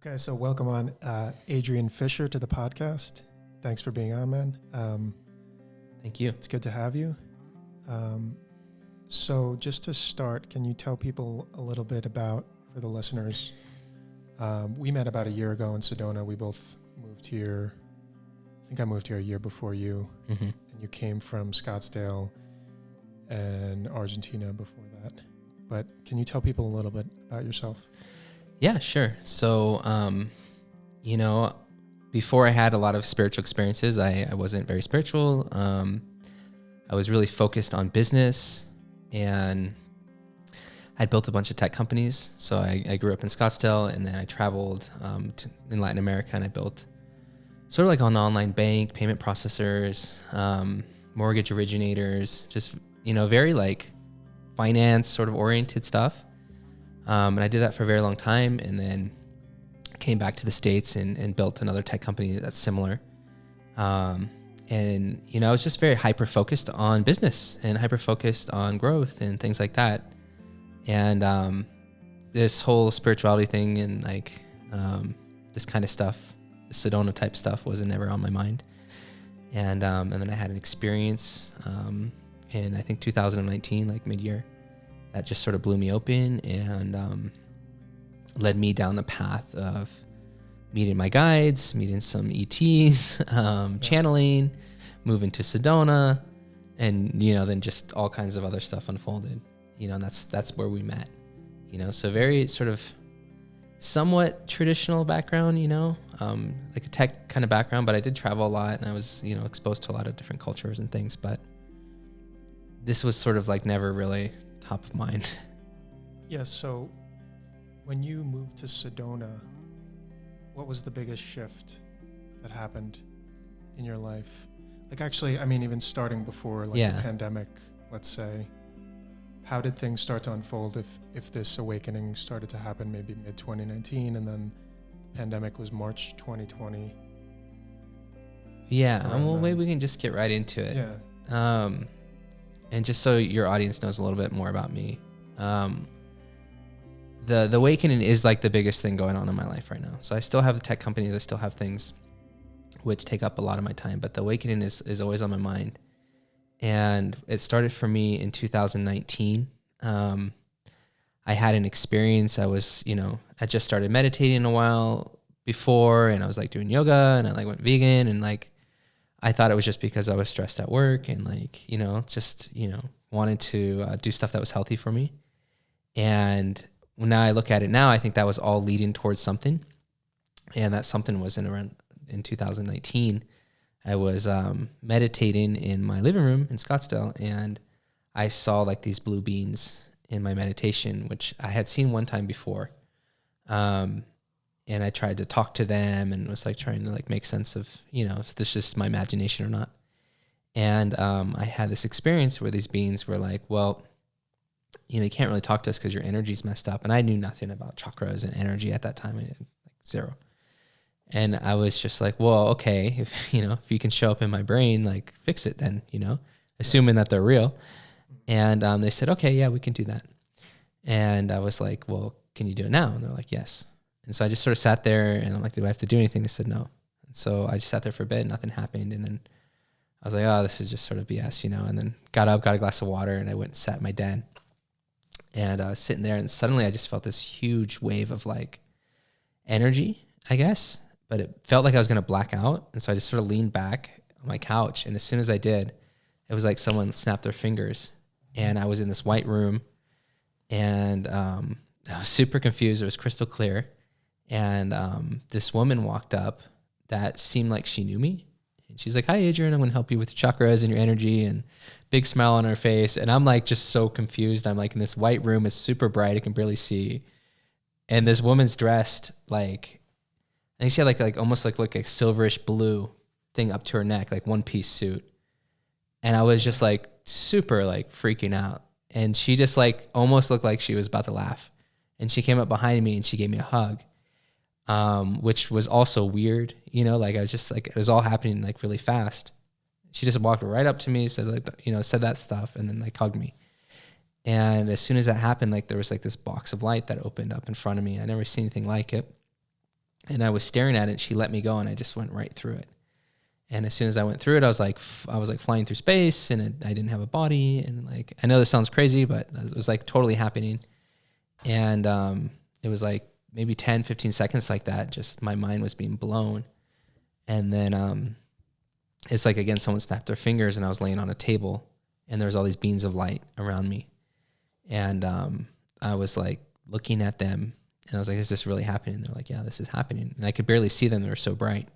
Okay, so welcome on Adrian Fisher to the podcast. Thanks for being on, man. Thank you. It's good to have you. So just to start, can you tell people a little bit about, for the listeners, we met about a year ago in Sedona. We both moved here. I think I moved here a year before you. Mm-hmm. And you came from Scottsdale and Argentina before that. But can you tell people a little bit about yourself? Yeah, sure. So, before I had a lot of spiritual experiences, I wasn't very spiritual. I was really focused on business, and I'd built a bunch of tech companies. So I grew up in Scottsdale, and then I traveled in Latin America, and I built sort of like an online bank, payment processors, mortgage originators, just, very like finance sort of oriented stuff. And I did that for a very long time, and then came back to the States and built another tech company that's similar. I was just very hyper-focused on business and hyper-focused on growth and things like that. And this whole spirituality thing and this kind of stuff, the Sedona type stuff, wasn't never on my mind. And then I had an experience in, I think, 2019, like mid-year, that just sort of blew me open and led me down the path of meeting my guides, meeting some ETs, channeling, moving to Sedona, and then just all kinds of other stuff unfolded. And that's where we met. So very sort of somewhat traditional background, like a tech kind of background, but I did travel a lot, and I was exposed to a lot of different cultures and things. But this was sort of like never really top of mind. Yeah, so when you moved to Sedona, what was the biggest shift that happened in your life? Like, actually, I mean, even starting before the pandemic, let's say, how did things start to unfold if this awakening started to happen maybe mid-2019 and then the pandemic was March 2020? Yeah, well, maybe we can just get right into it. Yeah. And just so your audience knows a little bit more about me, the awakening is like the biggest thing going on in my life right now. So I still have the tech companies, I still have things which take up a lot of my time, but the awakening is always on my mind. And it started for me in 2019. I had an experience. I was, I just started meditating a while before, and I was like doing yoga, and I went vegan, and I thought it was just because I was stressed at work and wanted to do stuff that was healthy for me. And when I look at it now, I think that was all leading towards something. And that something was in 2019. I was meditating in my living room in Scottsdale, and I saw these blue beans in my meditation, which I had seen one time before. And I tried to talk to them and was trying to make sense of, if this is just my imagination or not. And I had this experience where these beings were like, well, you can't really talk to us because your energy's messed up. And I knew nothing about chakras and energy at that time. I did zero. And I was just like, well, okay, if you can show up in my brain, fix it then, assuming that they're real. And they said, okay, yeah, we can do that. And I was like, well, can you do it now? And they're like, yes. And so I just sort of sat there, and I'm like, do I have to do anything? They said no. And so I just sat there for a bit, nothing happened. And then I was like, oh, this is just sort of BS, and then got up, got a glass of water, and I went and sat in my den. And I was sitting there, and suddenly I just felt this huge wave of energy, I guess, but it felt like I was going to black out. And so I just sort of leaned back on my couch. And as soon as I did, it was like someone snapped their fingers, and I was in this white room, and I was super confused. It was crystal clear. And this woman walked up that seemed like she knew me. And she's like, hi, Adrian, I'm going to help you with your chakras and your energy, and big smile on her face. And I'm just so confused. I'm in this white room. It's super bright. I can barely see. And this woman's dressed I think she had almost like a silverish blue thing up to her neck, one piece suit. And I was just super freaking out. And she just almost looked like she was about to laugh. And she came up behind me and she gave me a hug. Which was also weird, I was just it was all happening really fast. She just walked right up to me, said said that stuff, and then hugged me. And as soon as that happened, there was this box of light that opened up in front of me. I never seen anything like it. and I was staring at it, and she let me go, and I just went right through it. And as soon as I went through it, I was like flying through space, and I didn't have a body. And like, I know this sounds crazy, but it was like totally happening. And it was like maybe 10, 15 seconds like that. Just my mind was being blown. And then it's like, again, someone snapped their fingers, and I was laying on a table, and there was all these beams of light around me. And I was like looking at them, and I was like, is this really happening? And they're like, yeah, this is happening. And I could barely see them. They were so bright.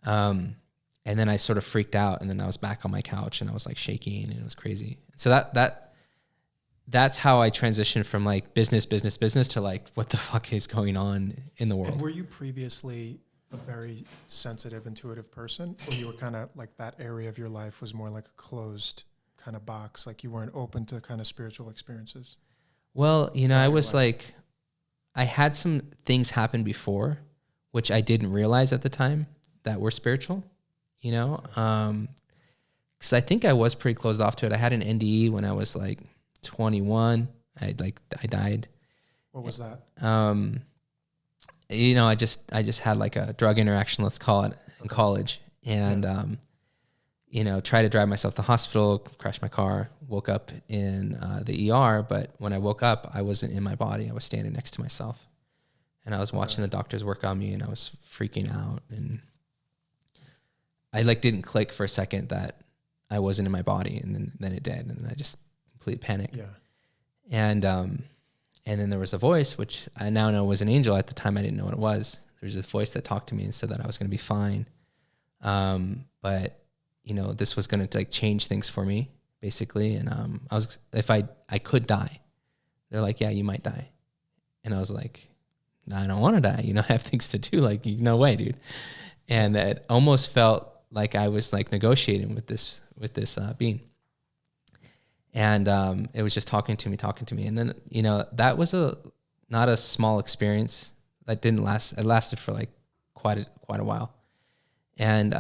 And then I sort of freaked out, and then I was back on my couch, and I was like shaking, and it was crazy. So that's how I transitioned from like business to like, what the fuck is going on in the world? And were you previously a very sensitive, intuitive person, or you were kind of like that area of your life was more like a closed kind of box, like you weren't open to kind of spiritual experiences? Well, I was like, I had some things happen before, which I didn't realize at the time that were spiritual, because I think I was pretty closed off to it. I had an NDE when I was like 21. I died. What was that? I just had like a drug interaction, let's call it, in college, and tried to drive myself to the hospital, crashed my car, woke up in the ER. But when I woke up, I wasn't in my body. I was standing next to myself, and I was watching the doctors work on me, and I was freaking out, and I like didn't click for a second that I wasn't in my body, and then it did, and then I just complete panic. Yeah. And then there was a voice, which I now know was an angel. At the time, I didn't know what it was. There was this voice that talked to me and said that I was going to be fine. But this was going to like change things for me, basically. And if I could die, they're like, yeah, you might die. And I was like, no, I don't want to die. I have things to do. Like, no way, dude. And it almost felt like I was like negotiating with this being. And it was just talking to me. And then, that was not a small experience. That didn't last. It lasted for like quite a while. And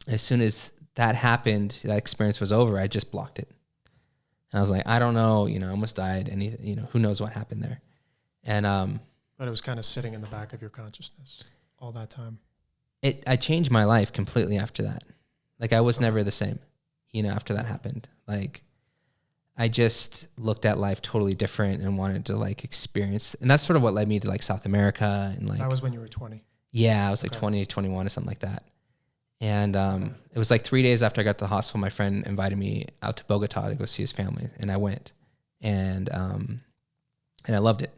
as soon as that happened, that experience was over, I just blocked it. And I was like, I don't know, I almost died. Who knows what happened there. And but it was kind of sitting in the back of your consciousness all that time. I changed my life completely after that. Like, I was never the same, after that happened. Like, I just looked at life totally different and wanted to like experience. And that's sort of what led me to like South America. And like, that was when you were 20. Yeah, I was like 20, 21 or something like that. And it was like 3 days after I got to the hospital, my friend invited me out to Bogota to go see his family. And I went, and I loved it,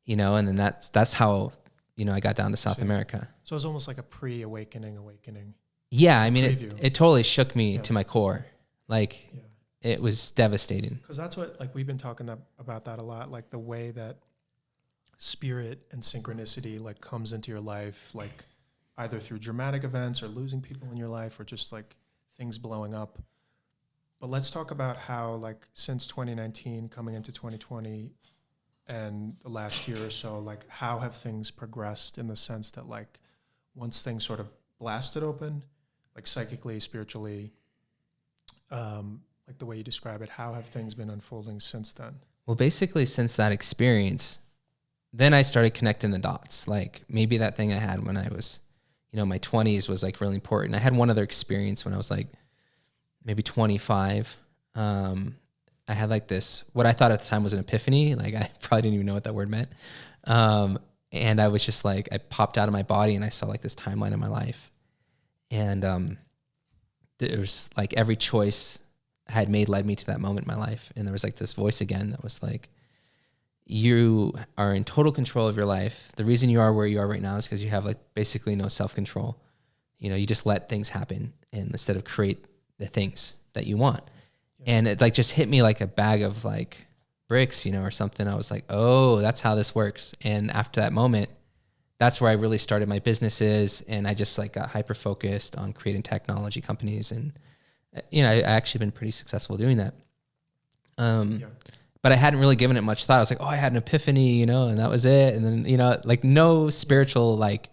and then that's how, I got down to South America. So it was almost like a awakening. Yeah. I mean, it totally shook me to my core. Like, it was devastating. Because that's what, like, we've been talking about that a lot, like the way that spirit and synchronicity like comes into your life, like either through dramatic events or losing people in your life or just like things blowing up. But let's talk about how, like, since 2019 coming into 2020 and the last year or so, like, how have things progressed in the sense that, like, once things sort of blasted open, like psychically, spiritually, like the way you describe it, how have things been unfolding since then? Well, basically since that experience, then I started connecting the dots. Like, maybe that thing I had when I was, my 20s was like really important. I had one other experience when I was like maybe 25. I had like this, what I thought at the time was an epiphany. Like, I probably didn't even know what that word meant. And I was just like, I popped out of my body and I saw like this timeline of my life. And there was like every choice I had made led me to that moment in my life. And there was like this voice again that was like, you are in total control of your life. The reason you are where you are right now is because you have like basically no self-control. You just let things happen, and instead of create the things that you want. Yeah. And it like just hit me like a bag of like bricks, or something. I was like, oh, that's how this works. And after that moment, that's where I really started my businesses, and I just like got hyper focused on creating technology companies. And I actually been pretty successful doing that. But I hadn't really given it much thought. I was like, oh, I had an epiphany, and that was it. And then, like no spiritual like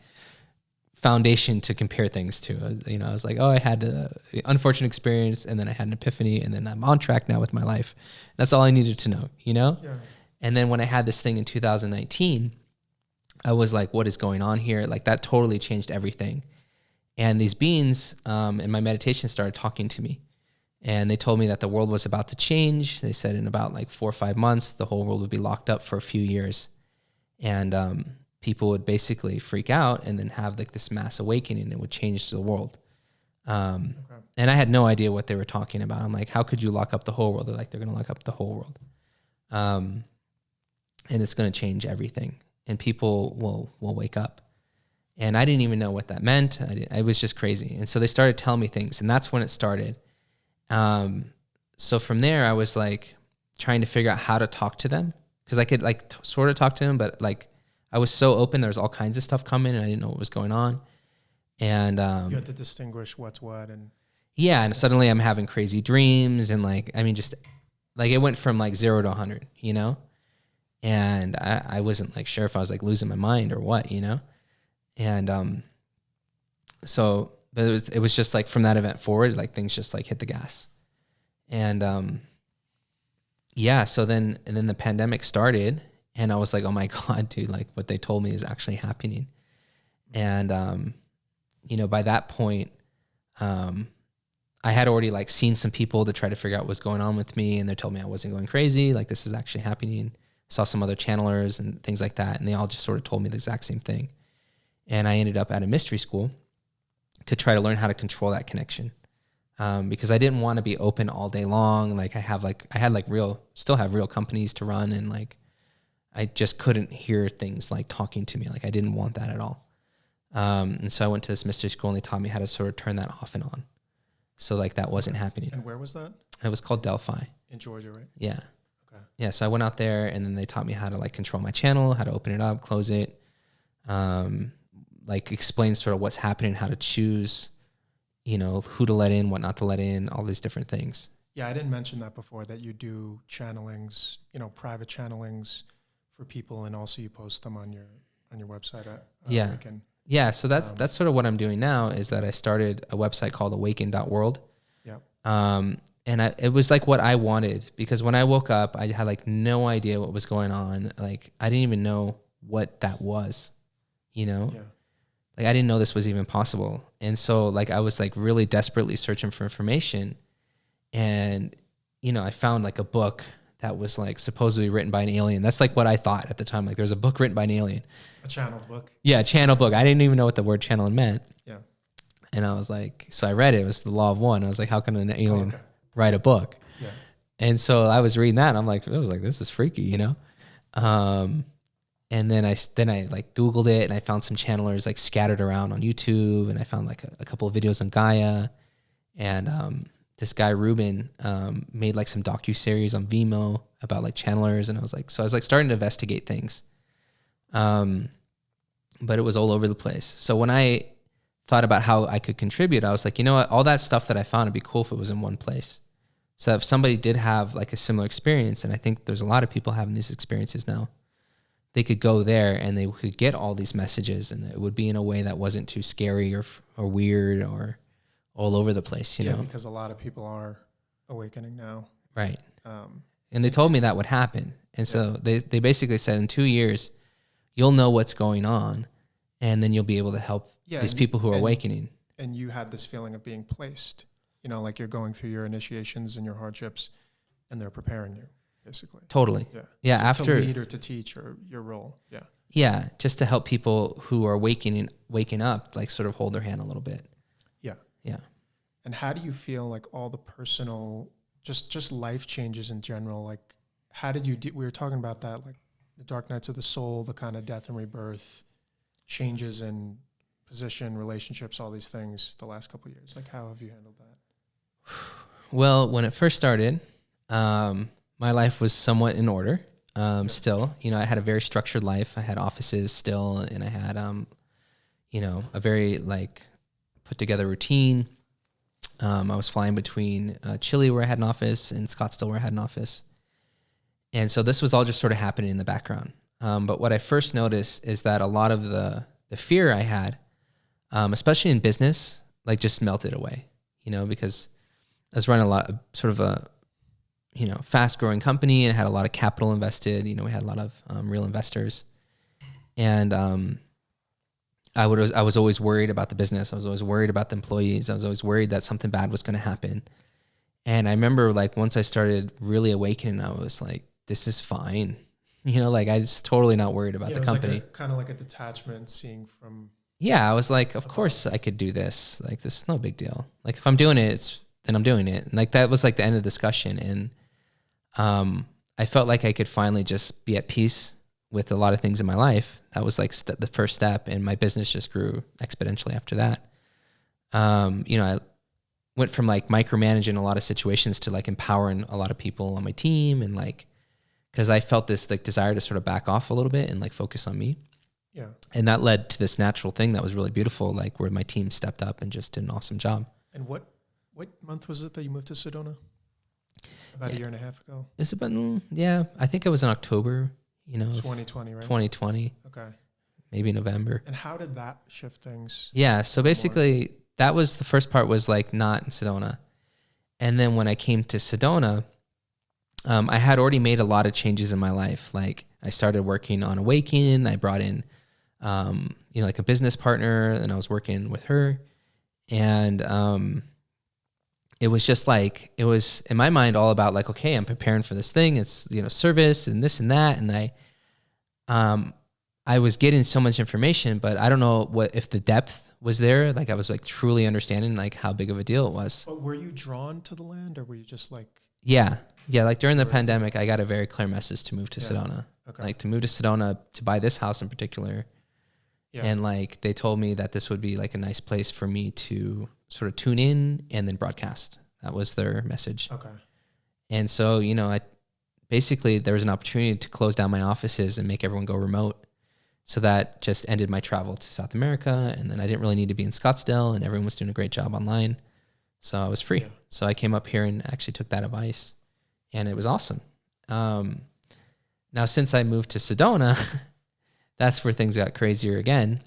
foundation to compare things to. I was like, oh, I had an unfortunate experience, and then I had an epiphany, and then I'm on track now with my life. That's all I needed to know, Yeah. And then when I had this thing in 2019, I was like, what is going on here? Like that totally changed everything. And these beings in my meditation started talking to me. And they told me that the world was about to change. They said in about like 4 or 5 months, the whole world would be locked up for a few years. And people would basically freak out and then have like this mass awakening and it would change the world. And I had no idea what they were talking about. I'm like, how could you lock up the whole world? They're like, they're going to lock up the whole world. And it's going to change everything. And people will wake up. And I didn't even know what that meant. I was just crazy. And so they started telling me things. And that's when it started. So from there, I was like trying to figure out how to talk to them. Because I could like sort of talk to them. But like I was so open. There was all kinds of stuff coming. And I didn't know what was going on. And you had to distinguish what's what. And yeah. And suddenly I'm having crazy dreams. And like, I mean, just like it went from like 0 to 100, you know? And I wasn't like sure if I was like losing my mind or what, you know? And so, but it was just like from that event forward, like things just like hit the gas. And yeah, so then the pandemic started and I was like, oh my God, dude, like what they told me is actually happening. And you know, by that point, I had already like seen some people to try to figure out what's going on with me, and they told me I wasn't going crazy, like this is actually happening. Saw some other channelers and things like that, and they all just sort of told me the exact same thing. And I ended up at a mystery school to try to learn how to control that connection, because I didn't want to be open all day long. Like I still have real companies to run, and like I just couldn't hear things like talking to me. Like I didn't want that at all. And so I went to this mystery school, and they taught me how to sort of turn that off and on. So like that wasn't happening. And where was that? It was called Delphi. In Georgia, right? Yeah. Okay. Yeah. So I went out there, and then they taught me how to like control my channel, how to open it up, close it, like explain sort of what's happening, how to choose, you know, who to let in, what not to let in, all these different things. Yeah, I didn't mention that before, that you do channelings, you know, private channelings for people, and also you post them on your website at Awaken. Yeah, so that's sort of what I'm doing now, is that I started a website called Awaken.world. Yeah. And it was like what I wanted, because when I woke up, I had like no idea what was going on. Like I didn't even know what that was, you know? Yeah. Like I didn't know this was even possible. And so like I was like really desperately searching for information. And, you know, I found like a book that was like supposedly written by an alien. That's like what I thought at the time. Like there was a book written by an alien. A channeled book. Yeah, a channel book. I didn't even know what the word channel meant. Yeah. And I was like, so I read it. It was the Law of One. I was like, how can an alien write a book? Yeah. And so I was reading that, and I'm like, I was like, this is freaky, you know? And then I like Googled it, and I found some channelers like scattered around on YouTube, and I found like a couple of videos on Gaia, and this guy Ruben made like some docu-series on Vimeo about like channelers, and I was like starting to investigate things. But it was all over the place. So when I thought about how I could contribute, I was like, you know what, all that stuff that I found, it'd be cool if it was in one place. So if somebody did have like a similar experience, and I think there's a lot of people having these experiences now, they could go there and they could get all these messages, and it would be in a way that wasn't too scary or weird or all over the place, you know? Yeah, because a lot of people are awakening now. Right. And they told me that would happen. And so they basically said in 2 years, you'll know what's going on, and then you'll be able to help these people who are awakening. And you had this feeling of being placed, you know, like you're going through your initiations and your hardships, and they're preparing you, basically. Totally. Yeah. Yeah. To lead or to teach, or your role. Yeah. Yeah. Just to help people who are waking up, like sort of hold their hand a little bit. Yeah. Yeah. And how do you feel like all the personal, just life changes in general? Like, how did you, we were talking about that, like the dark nights of the soul, the kind of death and rebirth, changes in position, relationships, all these things the last couple of years. Like, how have you handled that? Well, when it first started, my life was somewhat in order. Still, you know, I had a very structured life. I had offices still, and I had, you know, a very like put together routine. I was flying between Chile, where I had an office, and Scottsdale, where I had an office. And so this was all just sort of happening in the background. But what I first noticed is that a lot of the fear I had, especially in business, like just melted away, you know, because I was running sort of a, you know, fast growing company, and had a lot of capital invested. You know, we had a lot of real investors. And I was always worried about the business. I was always worried about the employees. I was always worried that something bad was going to happen. And I remember like once I started really awakening, I was like, this is fine. Like I was totally not worried about the company. Like kind of like a detachment, seeing from. Yeah, I was like, of course I could do this. Like, this is no big deal. Like, if I'm doing it, then I'm doing it. And like that was like the end of the discussion. And I felt like I could finally just be at peace with a lot of things in my life. That was like the first step, and my business just grew exponentially after that. I went from like micromanaging a lot of situations to like empowering a lot of people on my team, and like, because I felt this like desire to sort of back off a little bit and like focus on me. Yeah. And that led to this natural thing that was really beautiful, like where my team stepped up and just did an awesome job. And what month was it that you moved to Sedona? About a year and a half ago? It's been, I think it was in October, 2020, right? 2020. Okay. Maybe November. And how did that shift things? Yeah. So basically that was the first part, was like not in Sedona. And then when I came to Sedona, I had already made a lot of changes in my life. Like I started working on Awaken. I brought in, like a business partner, and I was working with her. And it was just like, it was in my mind all about like, okay, I'm preparing for this thing. It's, service and this and that. And I was getting so much information, but I don't know if the depth was there. Like I was like truly understanding like how big of a deal it was. But were you drawn to the land, or were you just like? Yeah. Like during the pandemic, I got a very clear message to move to Sedona. Okay. Like to move to Sedona, to buy this house in particular. Yeah. And like they told me that this would be like a nice place for me to sort of tune in and then broadcast. That was their message. Okay. And so, I basically, there was an opportunity to close down my offices and make everyone go remote. So that just ended my travel to South America. And then I didn't really need to be in Scottsdale, and everyone was doing a great job online. So I was free. Yeah. So I came up here and actually took that advice, and it was awesome. Now, since I moved to Sedona, that's where things got crazier again.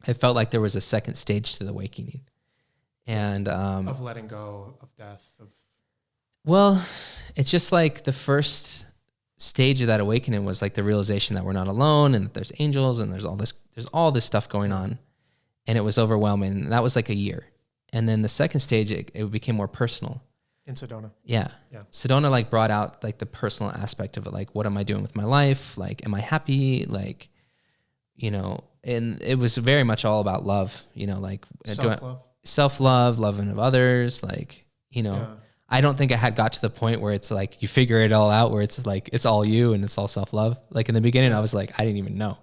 It felt like there was a second stage to the awakening. And of letting go of death. Well, it's just like the first stage of that awakening was like the realization that we're not alone, and that there's angels, and there's all this stuff going on, and it was overwhelming. And that was like a year. And then the second stage, it became more personal. In Sedona. Yeah. Sedona like brought out like the personal aspect of it. Like, what am I doing with my life? Like, am I happy? Like, and it was very much all about love, like self-love, loving of others. Like, I don't think I had got to the point where it's like, you figure it all out, where it's like, it's all you and it's all self-love. Like in the beginning, I was like, I didn't even know.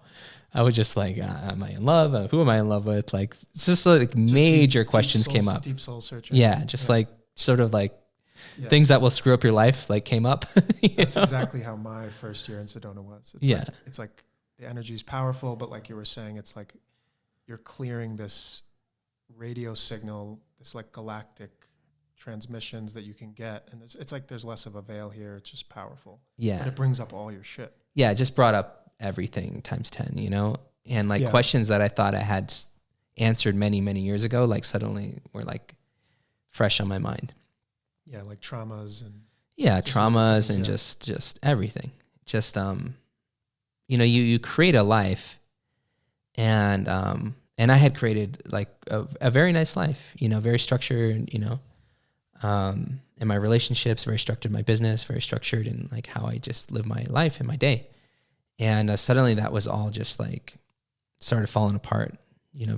I was just like, am I in love? Who am I in love with? Like, it's just like major questions came up. Deep soul searching. Yeah. Just like, sort of like things that will screw up your life, like came up. That's exactly how my first year in Sedona was. It's like the energy is powerful, but like you were saying, it's like you're clearing this radio signal, this like galactic transmissions that you can get. And it's like there's less of a veil here. It's just powerful. Yeah. And it brings up all your shit. Yeah, it just brought up everything times 10, and like questions that I thought I had answered many, many years ago, like suddenly were like fresh on my mind. Yeah, like traumas and just everything. Just you create a life, and I had created like a very nice life, very structured, in my relationships, very structured in my business, very structured in like how I just live my life in my day. And suddenly that was all just like started falling apart,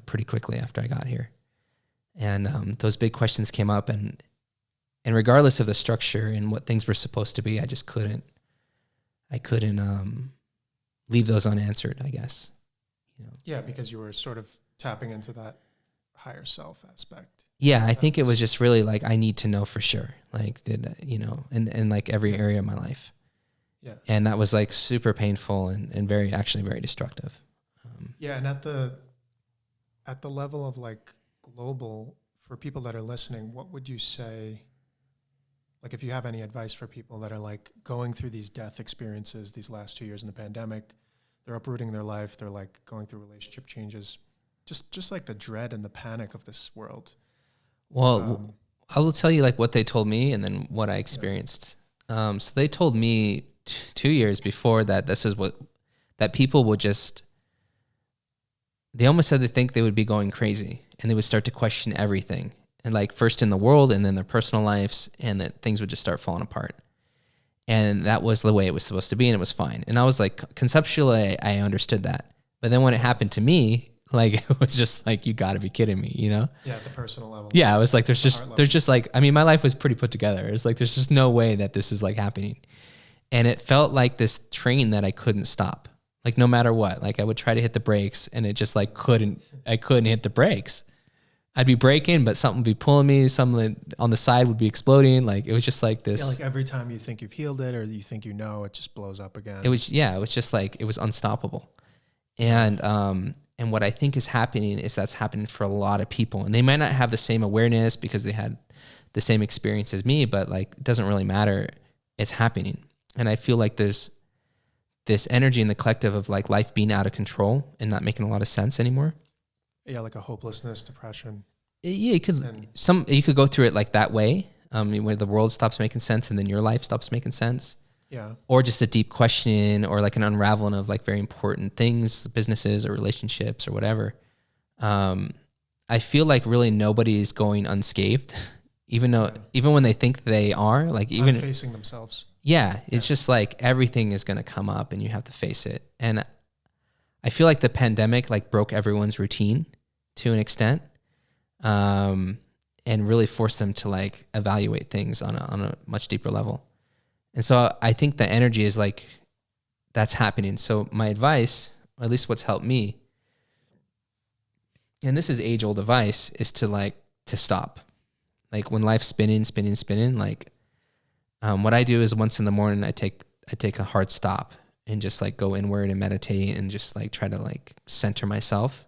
pretty quickly after I got here. And those big questions came up, and regardless of the structure and what things were supposed to be, I just couldn't leave those unanswered, I guess. Yeah, because you were sort of tapping into that higher self aspect. Yeah, I think it was just really like, I need to know for sure, like, in like every area of my life. Yeah. And that was like super painful and very destructive. And at the level of like global, for people that are listening, what would you say, like if you have any advice for people that are like going through these death experiences these last 2 years in the pandemic, they're uprooting their life, they're like going through relationship changes, just like the dread and the panic of this world. Well, I will tell you like what they told me and then what I experienced. So they told me 2 years before that this is that people would just they almost said they think they would be going crazy and they would start to question everything. And like first in the world and then their personal lives, and that things would just start falling apart. And that was the way it was supposed to be, and it was fine. And I was like, conceptually, I understood that. But then when it happened to me, like, it was just like, you gotta be kidding me, you know? Yeah, at the personal level. Yeah, I was like, there's just like, I mean, my life was pretty put together. It's like, there's just no way that this is like happening. And it felt like this train that I couldn't stop. Like no matter what, like I would try to hit the brakes and it just like I couldn't hit the brakes. I'd be braking, but something would be pulling me, something on the side would be exploding. Like it was just like this. Yeah, like every time you think you've healed it or you think you know, it just blows up again. It was just like, it was unstoppable. And what I think is happening is that's happening for a lot of people. And they might not have the same awareness because they had the same experience as me, but like it doesn't really matter. It's happening. And I feel like there's this energy in the collective of like life being out of control and not making a lot of sense anymore. Yeah, like a hopelessness, depression. Yeah, you could go through it like that way, where the world stops making sense and then your life stops making sense. Yeah. Or just a deep questioning or like an unraveling of like very important things, businesses or relationships or whatever. I feel like really nobody's going unscathed, even when they think they are, like even not facing themselves. Yeah, it's just like everything is going to come up and you have to face it. And I feel like the pandemic like broke everyone's routine to an extent, and really forced them to like evaluate things on a much deeper level. And so I think the energy is like, that's happening. So my advice, or at least what's helped me, and this is age old advice, is to stop. Like when life's spinning, like, what I do is once in the morning, I take a hard stop and just like go inward and meditate and just like try to like center myself,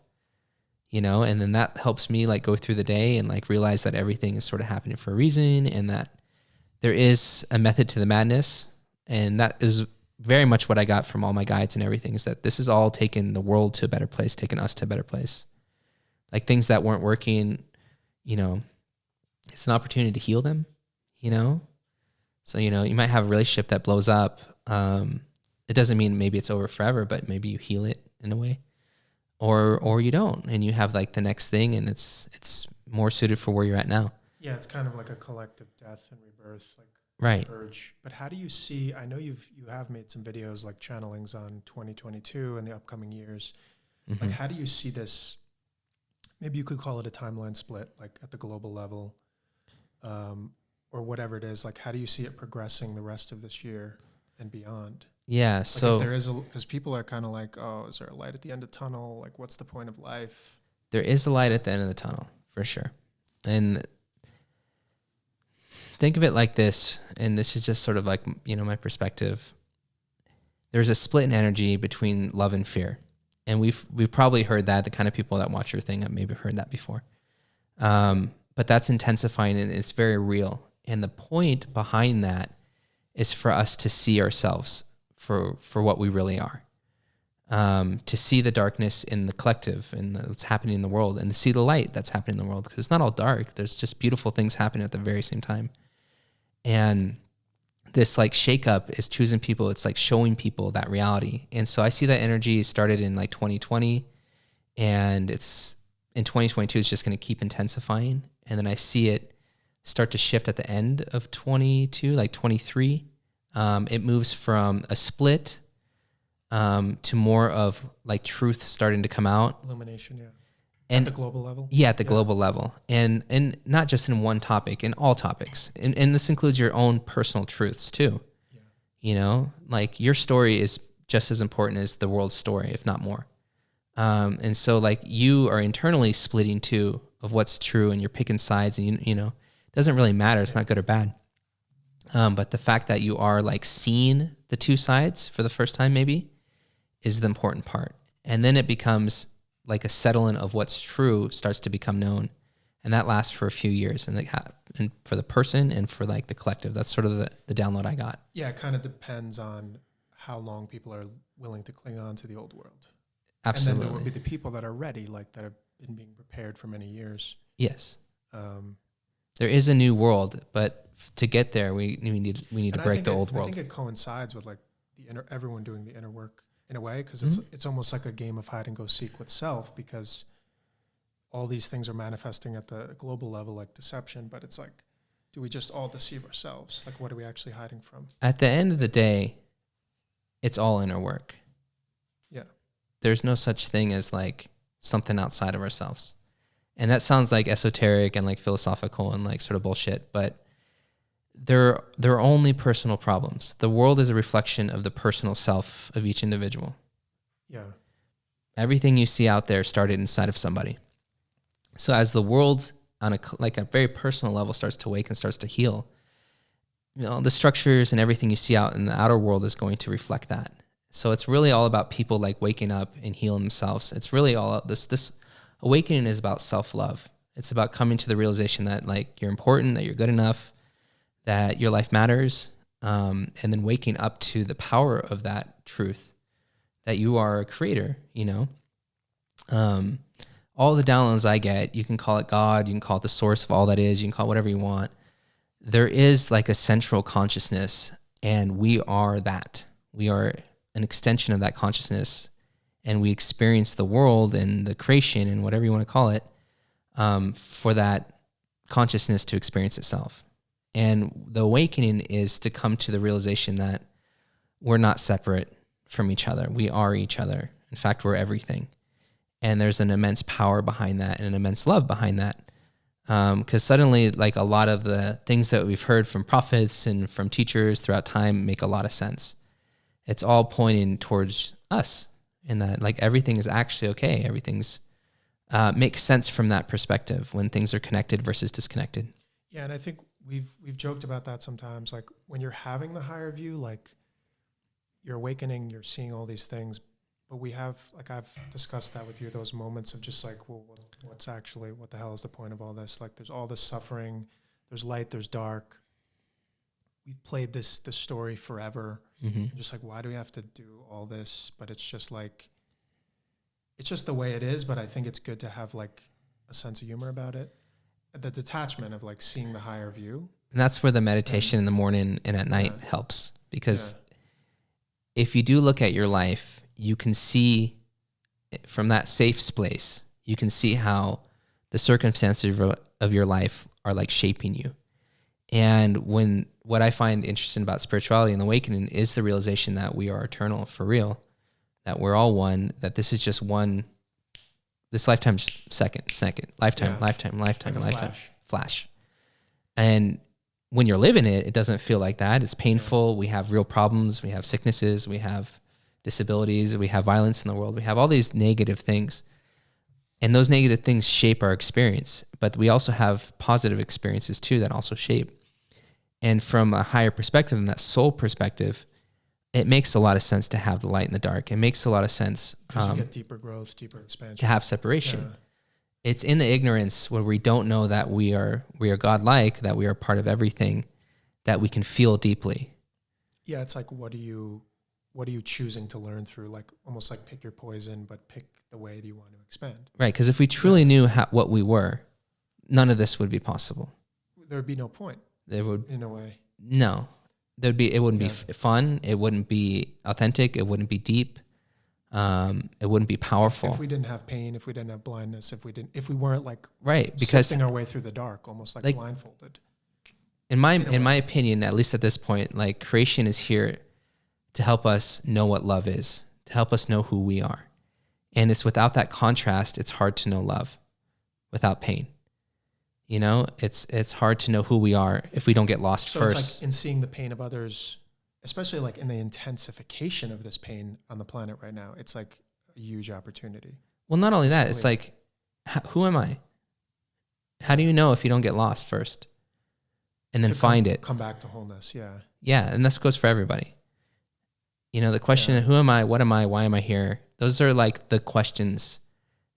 you know, and then that helps me like go through the day and like realize that everything is sort of happening for a reason and that there is a method to the madness. And that is very much what I got from all my guides and everything, is that this is all taking the world to a better place, taking us to a better place. Like things that weren't working, you know, it's an opportunity to heal them, you know? So, you know, you might have a relationship that blows up. It doesn't mean maybe it's over forever, but maybe you heal it in a way, or you don't, and you have like the next thing, and it's more suited for where you're at now. Yeah, it's kind of like a collective death and rebirth, like right. Urge. But how do you see? I know you have made some videos like channelings on 2022 and the upcoming years. Mm-hmm. Like, how do you see this? Maybe you could call it a timeline split, like at the global level. Or whatever it is, like how do you see it progressing the rest of this year and beyond? Yeah, like so if there is because people are kind of like, oh, is there a light at the end of the tunnel? Like, what's the point of life? There is a light at the end of the tunnel for sure, and think of it like this. And this is just sort of like, you know, my perspective. There's a split in energy between love and fear, and we've probably heard that. The kind of people that watch your thing have maybe heard that before, but that's intensifying and it's very real. And the point behind that is for us to see ourselves for what we really are, to see the darkness in the collective and what's happening in the world, and to see the light that's happening in the world, because it's not all dark. There's just beautiful things happening at the very same time. And this like shakeup is choosing people. It's like showing people that reality. And so I see that energy started in like 2020, and it's in 2022. It's just going to keep intensifying. And then I see it start to shift at the end of 22, like 23. It moves from a split to more of like truth starting to come out. Illumination, yeah. And at the global level? Yeah, at the global level. And not just in one topic, in all topics. And this includes your own personal truths too. Yeah. You know, like your story is just as important as the world's story, if not more. And so like you are internally splitting too of what's true, and you're picking sides, and you know, it doesn't really matter. It's not good or bad. But the fact that you are like seeing the two sides for the first time maybe is the important part. And then it becomes like a settling of what's true starts to become known. And that lasts for a few years. And for the person and for like the collective, that's sort of the download I got. Yeah, it kind of depends on how long people are willing to cling on to the old world. Absolutely. And then there will be the people that are ready, like that have been being prepared for many years. Yes. There is a new world, but to get there, we need to break the old world. I think it coincides with like everyone doing the inner work. in a way, because Mm-hmm. it's almost like a game of hide and go seek with self, because all these things are manifesting at the global level like deception, but it's like, do we just all deceive ourselves? Like, what are we actually hiding from? At the end of the day, it's all inner work. Yeah. There's no such thing as like something outside of ourselves. And that sounds like esoteric and like philosophical and like sort of bullshit, but they're only personal problems. The world is a reflection of the personal self of each individual. Yeah. Everything you see out there started inside of somebody. So as the world on a very personal level starts to wake and starts to heal, the structures and everything you see out in the outer world is going to reflect that. So it's really all about people like waking up and healing themselves. It's really all this awakening is about self-love. It's about coming to the realization that like you're important, that you're good enough, that your life matters, and then waking up to the power of that truth, that you are a creator, all the downloads I get, you can call it God, you can call it the source of all that is, you can call it whatever you want. There is like a central consciousness, and we are that. We are an extension of that consciousness, and we experience the world and the creation and whatever you want to call it, for that consciousness to experience itself. And the awakening is to come to the realization that we're not separate from each other. We are each other. In fact, we're everything. And there's an immense power behind that and an immense love behind that. Because suddenly, like a lot of the things that we've heard from prophets and from teachers throughout time make a lot of sense. It's all pointing towards us, in that like everything is actually okay. Everything's makes sense from that perspective when things are connected versus disconnected. Yeah, and I think we've joked about that sometimes. Like when you're having the higher view, like you're awakening, you're seeing all these things, but we have, like I've discussed that with you, those moments of just like, well, what the hell is the point of all this? Like there's all this suffering, there's light, there's dark. We've played this story forever. Mm-hmm. Just like, why do we have to do all this? But it's just like, it's just the way it is. But I think it's good to have like a sense of humor about it. The detachment of like seeing the higher view. And that's where the meditation in the morning and at night helps. Because if you do look at your life, you can see from that safe place, you can see how the circumstances of your life are like shaping you. And what I find interesting about spirituality and awakening is the realization that we are eternal for real, that we're all one, that this is just one, this lifetime's second, lifetime, lifetime, flash. And when you're living it, it doesn't feel like that. It's painful. We have real problems. We have sicknesses. We have disabilities. We have violence in the world. We have all these negative things. And those negative things shape our experience. But we also have positive experiences too that also shape. And from a higher perspective, and that soul perspective, it makes a lot of sense to have the light and the dark. It makes a lot of sense you get deeper growth, deeper expansion, to have separation. It's in the ignorance where we don't know that we are God-like, that we are part of everything, that we can feel deeply. Yeah, it's like what are you choosing to learn through? Like almost like pick your poison, but pick the way that you want to expand. Right, because if we truly knew what we were, none of this would be possible. There would be no point. There would, in a way. No, it wouldn't be fun. It wouldn't be authentic. It wouldn't be deep. It wouldn't be powerful. If we didn't have pain, if we didn't have blindness, if we weren't like because sifting our way through the dark, almost like blindfolded. In my opinion, at least at this point, like creation is here to help us know what love is, to help us know who we are. And it's without that contrast, it's hard to know love without pain. It's hard to know who we are if we don't get lost first. It's like in seeing the pain of others, especially like in the intensification of this pain on the planet right now, it's like a huge opportunity. Well, not only that, it's like, who am I? How do you know if you don't get lost first? And then find it. Come back to wholeness, yeah. Yeah, and this goes for everybody. The question of who am I, what am I, why am I here? Those are like the questions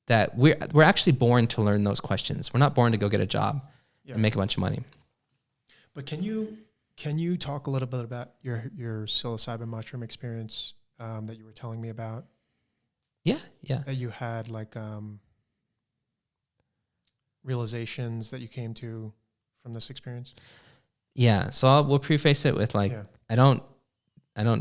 that we're actually born to learn those questions. We're not born to go get a job and make a bunch of money. But can you talk a little bit about your psilocybin mushroom experience that you were telling me about? Yeah. That you had like realizations that you came to from this experience? Yeah. So we'll preface it with like, I don't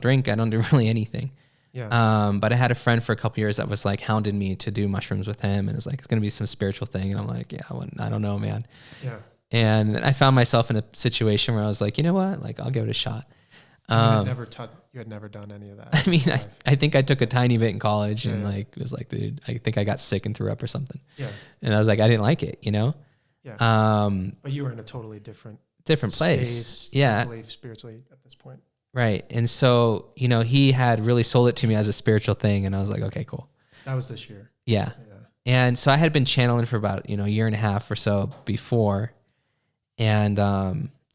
drink. I don't do really anything. Yeah. But I had a friend for a couple years that was like hounding me to do mushrooms with him, and it's like, it's going to be some spiritual thing. And I'm like, yeah, I don't know, man. Yeah. And I found myself in a situation where I was like, you know what? Like, I'll give it a shot. You had never done any of that. I mean, I think I took a tiny bit in college and Yeah. like, it was like, dude, I think I got sick and threw up or something. Yeah. And I was like, I didn't like it, you know? Yeah. But you were in a totally different place. space, Yeah. mentally, spiritually at this point. Right. And so, you know, he had really sold it to me as a spiritual thing. And I was like, okay, cool. That was this year. Yeah. Yeah. And so I had been channeling for about, a year and a half or so before. And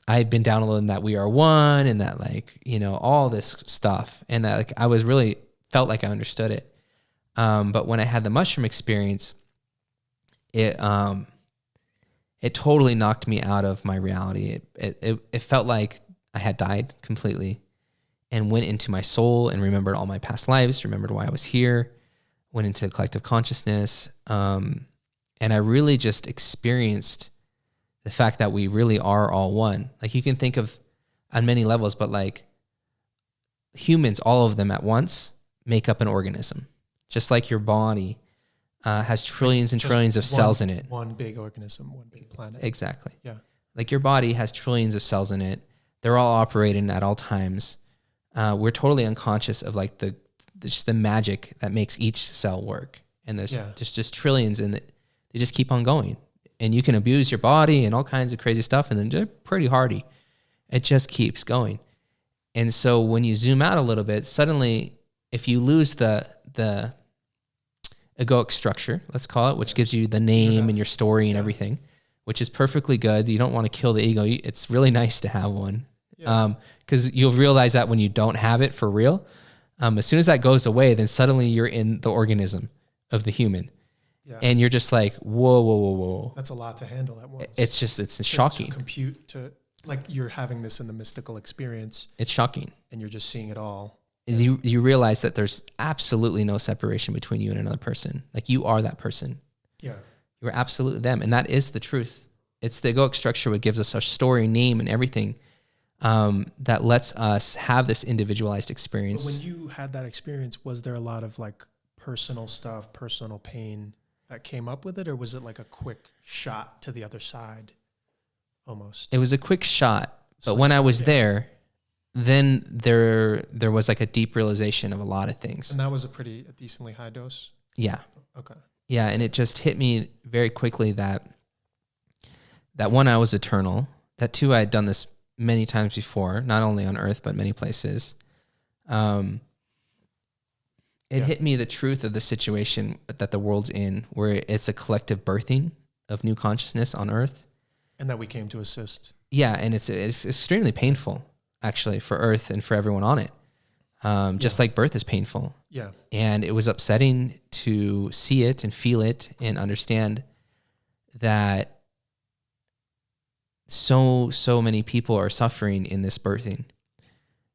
I had been downloading that We Are One and that, like, all this stuff. And that, like, I was really felt like I understood it. But when I had the mushroom experience, it totally knocked me out of my reality. It felt like I had died completely and went into my soul and remembered all my past lives, remembered why I was here, went into collective consciousness. And I really just experienced the fact that we really are all one. Like, you can think of on many levels, but like humans, all of them at once make up an organism. Just like your body has trillions and trillions of cells in it. One big organism, one big planet. Exactly. Yeah. Like, your body has trillions of cells in it. They're all operating at all times. We're totally unconscious of like just the magic that makes each cell work. And there's just trillions in it. They just keep on going. And you can abuse your body and all kinds of crazy stuff, and then they're pretty hardy. It just keeps going. And so when you zoom out a little bit, suddenly, if you lose the egoic structure, let's call it, which gives you the name and your story and everything, which is perfectly good. You don't want to kill the ego. It's really nice to have one. Because you'll realize that when you don't have it for real, as soon as that goes away, then suddenly you're in the organism of the human. Yeah. And you're just like, whoa. That's a lot to handle at once. It's shocking. To compute, like, you're having this in the mystical experience. It's shocking. And you're just seeing it all. You realize that there's absolutely no separation between you and another person. Like, you are that person. Yeah. You're absolutely them. And that is the truth. It's the egoic structure what gives us our story, name, and everything that lets us have this individualized experience. But when you had that experience, was there a lot of like personal stuff, personal pain that came up with it? Or was it like a quick shot to the other side almost? It was a quick shot. But when I was there, then there was like a deep realization of a lot of things. And that was a decently high dose? Yeah. Okay. Yeah, and it just hit me very quickly that one, I was eternal. That two, I had done this many times before, not only on Earth, but many places. It hit me the truth of the situation that the world's in, where it's a collective birthing of new consciousness on Earth. And that we came to assist. Yeah, and it's extremely painful, actually, for Earth and for everyone on it. Just like birth is painful. Yeah. And it was upsetting to see it and feel it and understand that so many people are suffering in this birthing,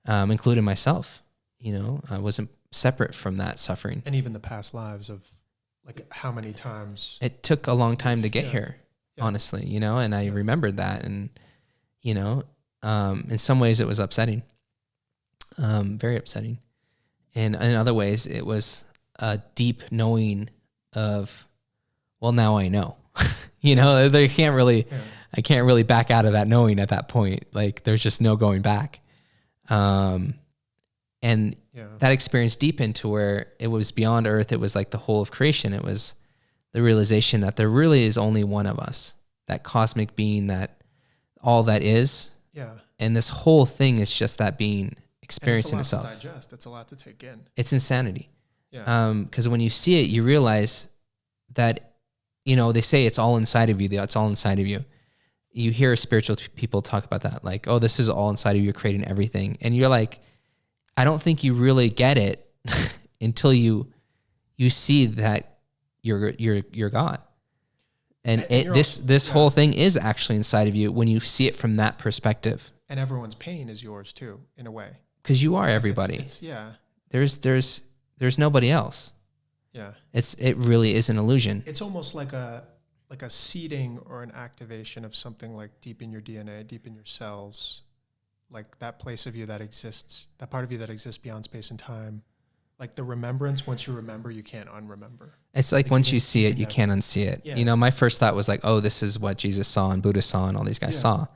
including myself. I wasn't separate from that suffering. And even the past lives of like how many times. It took a long time to get here, honestly, and I remembered that. And, in some ways it was upsetting, very upsetting. And in other ways it was a deep knowing of, well, now I know, they can't really, I can't really back out of that knowing at that point. Like, there's just no going back. And that experience deepened to where it was beyond Earth. It was like the whole of creation. It was the realization that there really is only one of us, that cosmic being, that all that is. Yeah. And this whole thing is just that being experiencing itself. It's a lot to digest. It's a lot to take in. It's insanity. Yeah. Because when you see it, you realize that, they say it's all inside of you. It's all inside of you. You hear spiritual people talk about that. Like, oh, this is all inside of you. You're creating everything. And you're like, I don't think you really get it until you see that you're God. And this whole thing is actually inside of you when you see it from that perspective. And everyone's pain is yours too, in a way. Because you are everybody. There's nobody else. Yeah. It really is an illusion. It's almost like a seeding or an activation of something like deep in your DNA, deep in your cells, like that place of you that exists, that part of you that exists beyond space and time, Like the remembrance, once you remember, you can't unremember. It's like once you see it, you can't unsee it. Yeah. You know, my first thought was like, oh, this is what Jesus saw and Buddha saw and all these guys saw.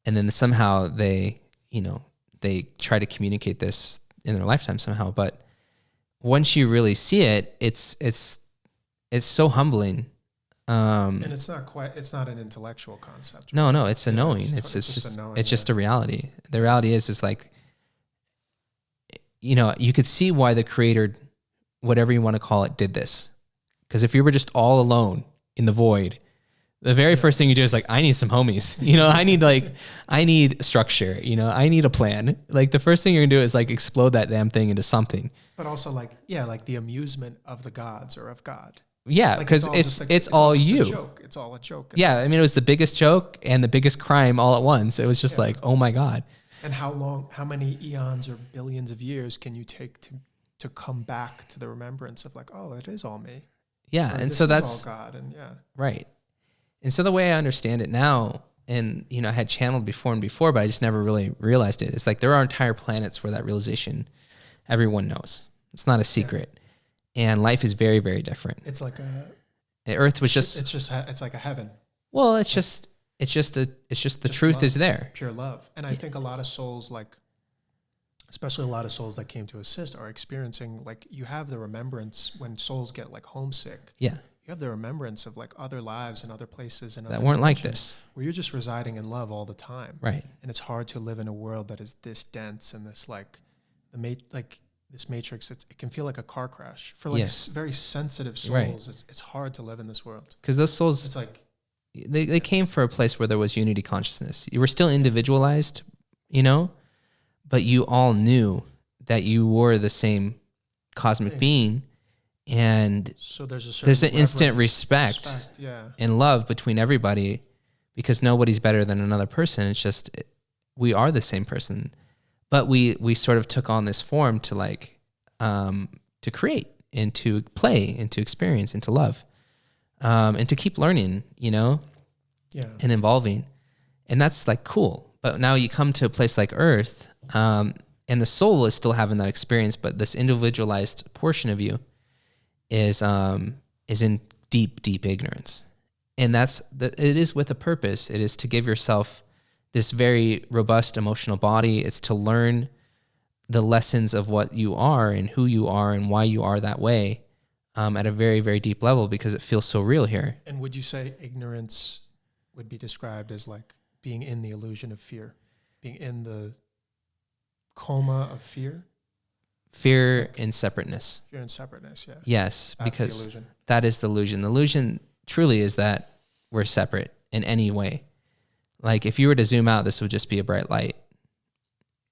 And then somehow they, you know, they try to communicate this in their lifetime somehow. But once you really see it, it's so humbling. And it's not an intellectual concept. Right? No, it's a knowing. It's just a knowing, it's just a reality. The reality is like, you know, you could see why the creator, whatever you want to call it, did this. Because if you were just all alone in the void, the very first thing you do is like, I need some homies. You know, I need structure. You know, I need a plan. Like the first thing you're gonna do is like explode that damn thing into something. But also like, like the amusement of the gods or of God. Yeah, because like it's all you. It's all a joke. Yeah, I mean, it was the biggest joke and the biggest crime all at once. It was just like, oh my God. And how many eons or billions of years can you take to come back to the remembrance of like, oh, it is all me. Yeah, or and so that's all God, and right. And so the way I understand it now, and you know, I had channeled before, but I just never really realized it. It's like there are entire planets where that realization, everyone knows. It's not a secret, and life is very, very different. It's like Earth was it's like a heaven. Well, it's just the truth love, is there. Pure love. And I think a lot of souls, like, especially a lot of souls that came to assist, are experiencing, like, you have the remembrance when souls get like homesick. Yeah. You have the remembrance of like other lives and other places and that weren't like this, where you're just residing in love all the time. Right. And it's hard to live in a world that is this dense and this like this matrix. It can feel like a car crash for like very sensitive souls. Right. It's hard to live in this world because those souls, it's like, they came for a place where there was unity consciousness. You were still individualized, you know, but you all knew that you were the same cosmic being. And so there's an instant respect and love between everybody because nobody's better than another person. It's just, we are the same person, but we sort of took on this form to like, to create and to play and to experience and to love. And to keep learning, you know, and evolving. And that's like cool. But now you come to a place like Earth, and the soul is still having that experience, but this individualized portion of you is in deep, deep ignorance. And it is with a purpose. It is to give yourself this very robust emotional body. It's to learn the lessons of what you are and who you are and why you are that way. At a very, very deep level because it feels so real here. And would you say ignorance would be described as like being in the illusion of fear, being in the coma of fear? Fear and separateness. Fear and separateness, yeah. Yes, because that is the illusion. The illusion truly is that we're separate in any way. Like if you were to zoom out, this would just be a bright light.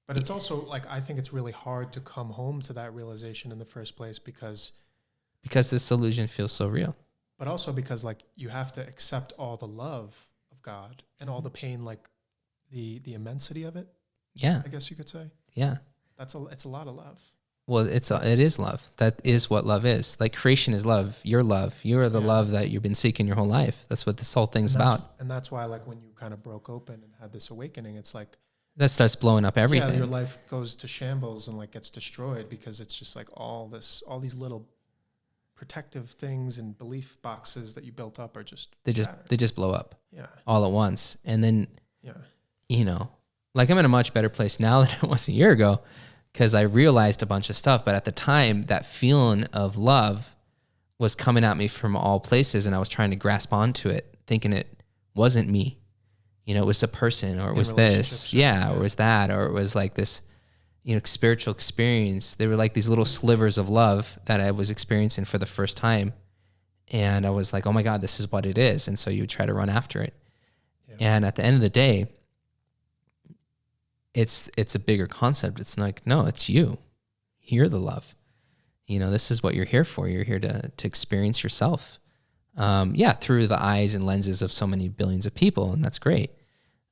But it's also like, I think it's really hard to come home to that realization in the first place because this illusion feels so real. But also because like you have to accept all the love of God and all the pain, like the immensity of it. Yeah. I guess you could say. Yeah. It's a lot of love. Well, it is love. That is what love is. Like creation is love. You're love. You are the love that you've been seeking your whole life. That's what this whole thing's about. And that's why like when you kind of broke open and had this awakening, it's like that starts blowing up everything. Yeah, your life goes to shambles and like gets destroyed because it's just like all these little protective things and belief boxes that you built up are just they just blow up all at once. And then you know, like I'm in a much better place now than I was a year ago because I realized a bunch of stuff, but at the time that feeling of love was coming at me from all places and I was trying to grasp onto it thinking it wasn't me, you know, it was a person or it was this or it was that or it was like this, you know, spiritual experience. They were like these little slivers of love that I was experiencing for the first time. And I was like, oh my God, this is what it is. And so you would try to run after it. Yeah. And at the end of the day, it's a bigger concept. It's like, no, it's you. You're the love. You know, this is what you're here for. You're here to experience yourself. Through the eyes and lenses of so many billions of people. And that's great.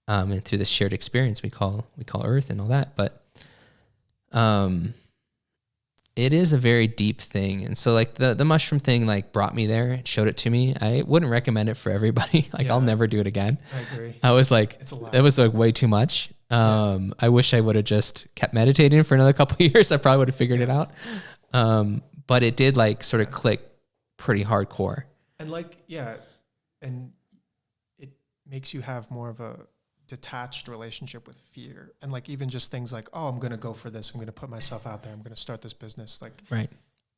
And through the shared experience we call Earth and all that. But it is a very deep thing. And so like the mushroom thing like brought me there, showed it to me. I wouldn't recommend it for everybody. Like I'll never do it again. I agree. I was like, it was like way too much. I wish I would have just kept meditating for another couple of years. I probably would have figured it out. But it did like sort of click pretty hardcore. And like, yeah. And it makes you have more of a detached relationship with fear. And like, even just things like, oh, I'm going to go for this. I'm going to put myself out there. I'm going to start this business. Like right.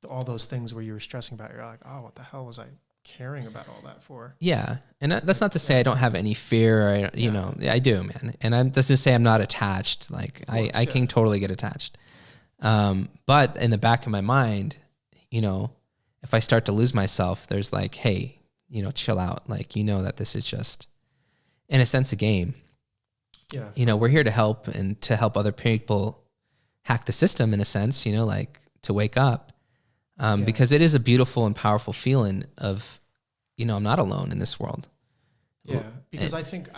All those things where you were stressing about, you're like, oh, what the hell was I caring about all that for? Yeah. And that's not to say I don't have any fear. You know, I do, man. And that's to say I'm not attached. Like I can totally get attached. But in the back of my mind, you know, if I start to lose myself, there's like, hey, you know, chill out. Like, you know, that this is just in a sense, a game. Yeah. You know, we're here to help and to help other people hack the system in a sense, you know, like to wake up. Because it is a beautiful and powerful feeling of, you know, I'm not alone in this world. Yeah. Because I think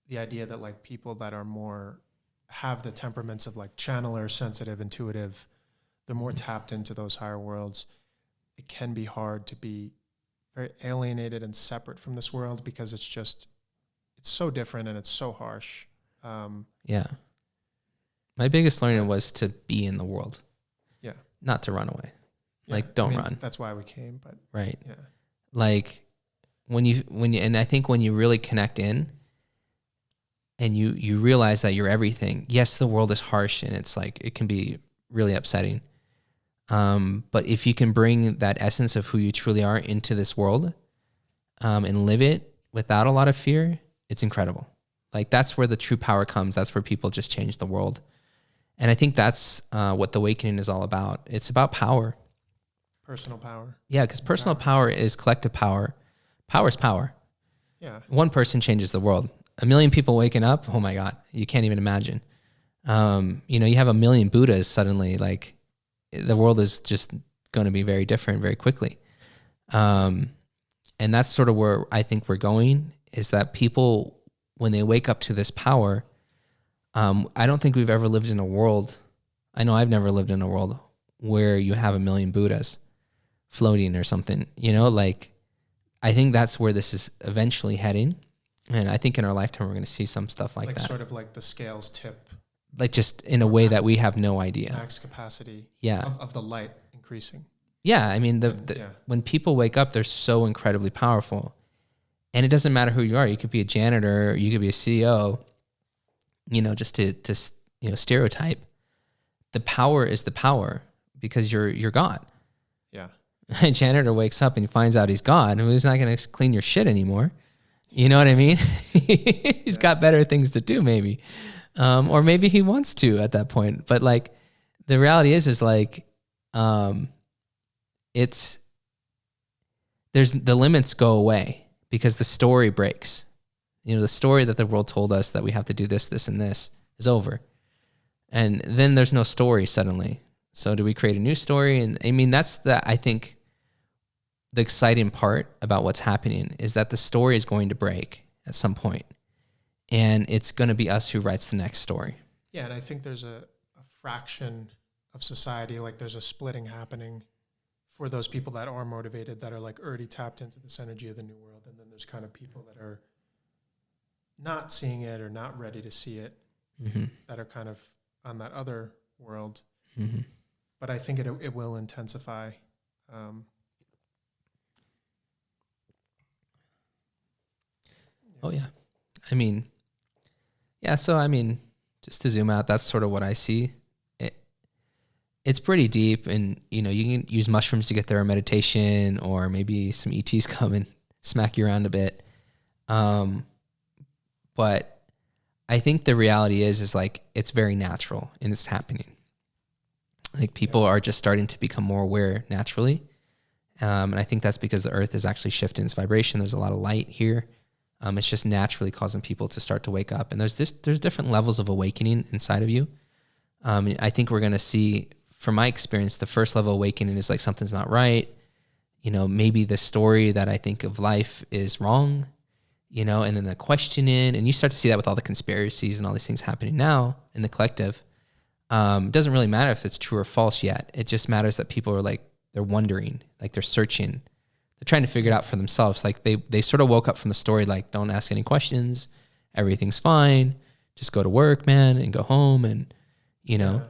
the idea that like people that are more, have the temperaments of like channeler, sensitive, intuitive, they're more tapped into those higher worlds. It can be hard to be very alienated and separate from this world because it's so different and it's so harsh. Yeah. My biggest learning was to be in the world. Yeah. Not to run away. Yeah. Like, don't run. That's why we came, but right. Yeah. Like when you, and I think when you really connect in and you realize that you're everything, yes, the world is harsh and it's like, it can be really upsetting. But if you can bring that essence of who you truly are into this world, and live it without a lot of fear, it's incredible. Like that's where the true power comes. That's where people just change the world. And I think that's what the awakening is all about. It's about power. Personal power. Yeah, because personal power is collective power. Power is power. Yeah. One person changes the world. 1 million people waking up, oh my God, you can't even imagine. You know, you have 1 million Buddhas suddenly, like the world is just going to be very different very quickly. And that's sort of where I think we're going, is that people, when they wake up to this power, I don't think we've ever lived in a world, I know I've never lived in a world where you have 1 million Buddhas floating or something, you know, like I think that's where this is eventually heading. And I think in our lifetime, we're going to see some stuff like that. Sort of like the scales tip. Like just in a way that we have no idea. Max capacity of the light increasing. Yeah. I mean, when people wake up, they're so incredibly powerful. And it doesn't matter who you are. You could be a janitor, you could be a CEO, you know, just to you know, stereotype. The power is the power because you're God. Yeah. A janitor wakes up and he finds out he's God, and he's not going to clean your shit anymore. You know what I mean? He's got better things to do, maybe. Or maybe he wants to at that point. But like, the reality is like, there's the limits go away because the story breaks. You know, the story that the world told us that we have to do this, this, and this is over. And then there's no story suddenly. So do we create a new story? And I mean, that's I think the exciting part about what's happening is that the story is going to break at some point. And it's going to be us who writes the next story. Yeah, and I think there's a fraction of society, like there's a splitting happening for those people that are motivated, that are like already tapped into this energy of the new world. And then there's kind of people that are not seeing it or not ready to see it, that are kind of on that other world. Mm-hmm. But I think it will intensify. Oh, yeah. I mean, yeah, so I mean, just to zoom out, that's sort of what I see. It's pretty deep, and you know, you can use mushrooms to get there, or meditation, or maybe some ETs come and smack you around a bit. But I think the reality is like it's very natural and it's happening. Like people are just starting to become more aware naturally. And I think that's because the earth is actually shifting its vibration. There's a lot of light here. It's just naturally causing people to start to wake up. And there's different levels of awakening inside of you. I think we're going to see, from my experience, the first level of awakening is like something's not right. You know, maybe the story that I think of life is wrong, you know, and then the questioning, and you start to see that with all the conspiracies and all these things happening now in the collective. It doesn't really matter if it's true or false yet. It just matters that people are like, they're wondering, like they're searching. They're trying to figure it out for themselves. Like they sort of woke up from the story, like, don't ask any questions. Everything's fine. Just go to work, man, and go home. And, you know,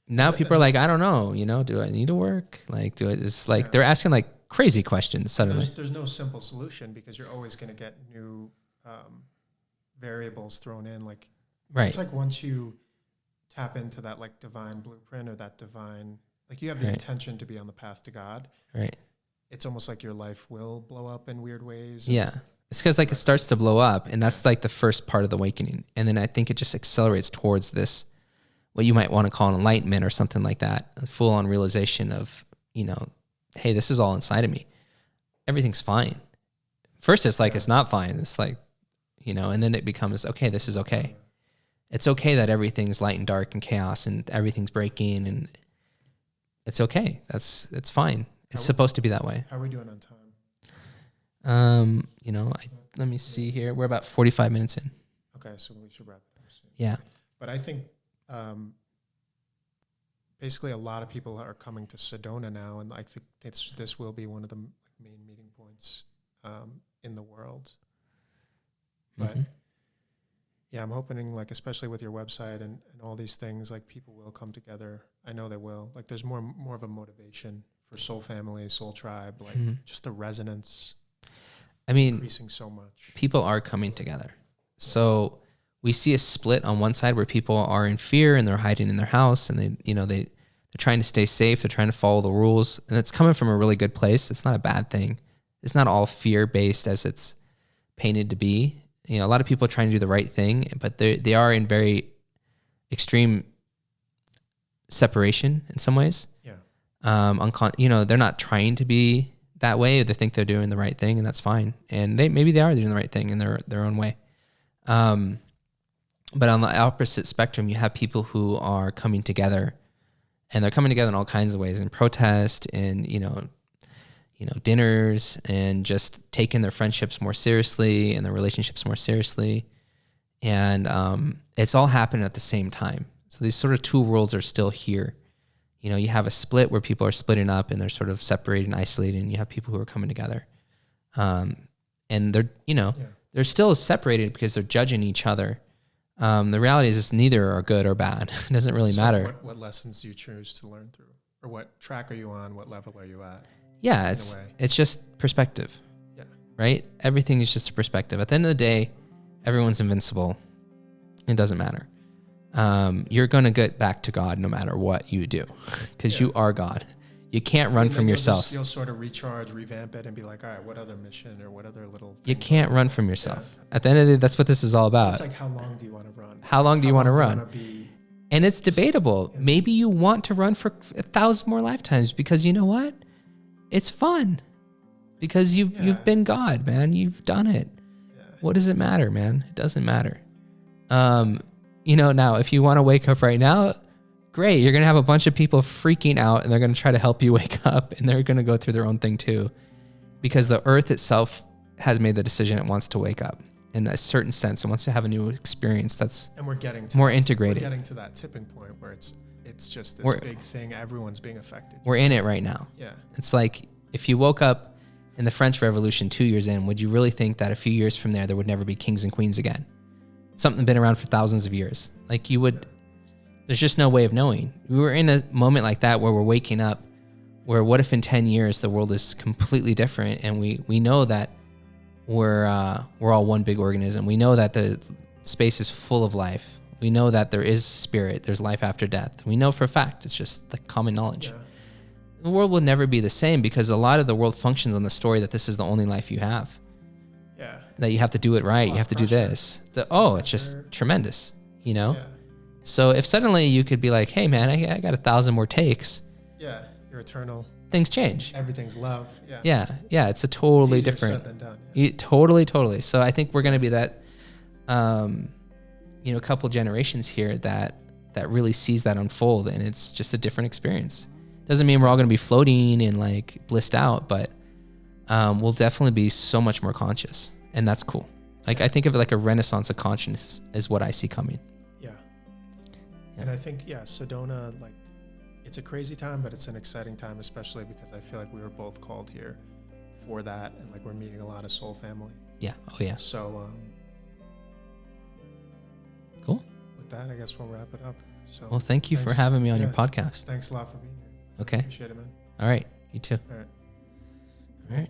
now people are like, I don't know, do I need to work? Like, it's like, they're asking like crazy questions suddenly. There's no simple solution because you're always going to get new variables thrown in. Like, Right. It's like once you tap into that like divine blueprint or that divine, like you have the intention to be on the path to God. Right. It's almost like your life will blow up in weird ways. Yeah. It's because like it starts to blow up, and that's like the first part of the awakening. And then I think it just accelerates towards this, what you might want to call an enlightenment or something like that, a full on realization of, hey, this is all inside of me. Everything's fine. First, it's like, it's not fine. It's like, and then it becomes, okay, this is okay. It's okay that everything's light and dark and chaos and everything's breaking, and it's okay. It's fine. It's supposed to be that way. How are we doing on time? Let me see here. We're about 45 minutes in. Okay, so we should wrap it up soon. Yeah. But I think basically a lot of people are coming to Sedona now, and I think this will be one of the main meeting points in the world. But yeah, I'm hoping, like, especially with your website and all these things, like, people will come together. I know they will. Like, there's more of a motivation for Soul Family, Soul Tribe, like just the resonance. I mean, increasing so much. People are coming together. So we see a split on one side where people are in fear and they're hiding in their house, and they're trying to stay safe. They're trying to follow the rules, and it's coming from a really good place. It's not a bad thing. It's not all fear based as it's painted to be. A lot of people are trying to do the right thing, but they are in very extreme separation in some ways. Yeah. They're not trying to be that way. They think they're doing the right thing, and that's fine. And maybe they are doing the right thing in their own way. But on the opposite spectrum, you have people who are coming together, and they're coming together in all kinds of ways, in protest and, dinners, and just taking their friendships more seriously and their relationships more seriously. And it's all happening at the same time. So these sort of two worlds are still here. You have a split where people are splitting up and they're sort of separated and isolated, and you have people who are coming together. And they're, they're still separated because they're judging each other. The reality is neither are good or bad. It doesn't really matter. What lessons do you choose to learn through? Or what track are you on? What level are you at? Yeah, it's just perspective. Yeah. Right? Everything is just a perspective. At the end of the day, everyone's invincible. It doesn't matter. You're going to get back to God no matter what you do, because you are God. You can't run from yourself. You'll sort of recharge, revamp it, and be like, all right, what other mission or what other little thing? You can't run from yourself. Yeah. At the end of the day, that's what this is all about. It's like, how long do you want to run? How long do you want to run? And it's debatable. Maybe you want to run for 1,000 more lifetimes, because you know what? It's fun. Because you've been God, man. You've done it. Yeah. What does it matter, man? It doesn't matter. Now, if you want to wake up right now, great. You're going to have a bunch of people freaking out, and they're going to try to help you wake up, and they're going to go through their own thing too, because the earth itself has made the decision it wants to wake up in a certain sense. It wants to have a new experience that's and we're getting to more integrated. We're getting to that tipping point where it's just this big thing. Everyone's being affected. We're in it right now. Yeah. It's like, if you woke up in the French Revolution 2 years in, would you really think that a few years from there would never be kings and queens again? Something been around for thousands of years. Like, you would... There's just no way of knowing. We were in a moment like that where we're waking up, where what if in 10 years the world is completely different, and we know that we're all one big organism. We know that the space is full of life. We know that there is spirit. There's life after death. We know for a fact. It's just the common knowledge. Yeah. The world will never be the same, because a lot of the world functions on the story that this is the only life you have. Yeah. That you have to do it right. You have to do this. It's just tremendous, Yeah. So if suddenly you could be like, hey, man, I got 1,000 more takes. Yeah, you're eternal. Things change. Everything's love. Yeah. Yeah. It's a totally different. Said than done. Yeah. Totally. So I think we're going to be that, couple generations here that really sees that unfold, and it's just a different experience. Doesn't mean we're all going to be floating and like blissed out, but we'll definitely be so much more conscious, and that's cool. Like, I think of it like a renaissance of consciousness is what I see coming. And I think, Sedona, like, it's a crazy time, but it's an exciting time, especially because I feel like we were both called here for that, and like we're meeting a lot of soul family. Yeah. Oh yeah. So, cool. With that, I guess we'll wrap it up. So Well, thank you for having me on your podcast. Thanks a lot for being here. Okay. Appreciate it, man. All right. You too. All right. All right.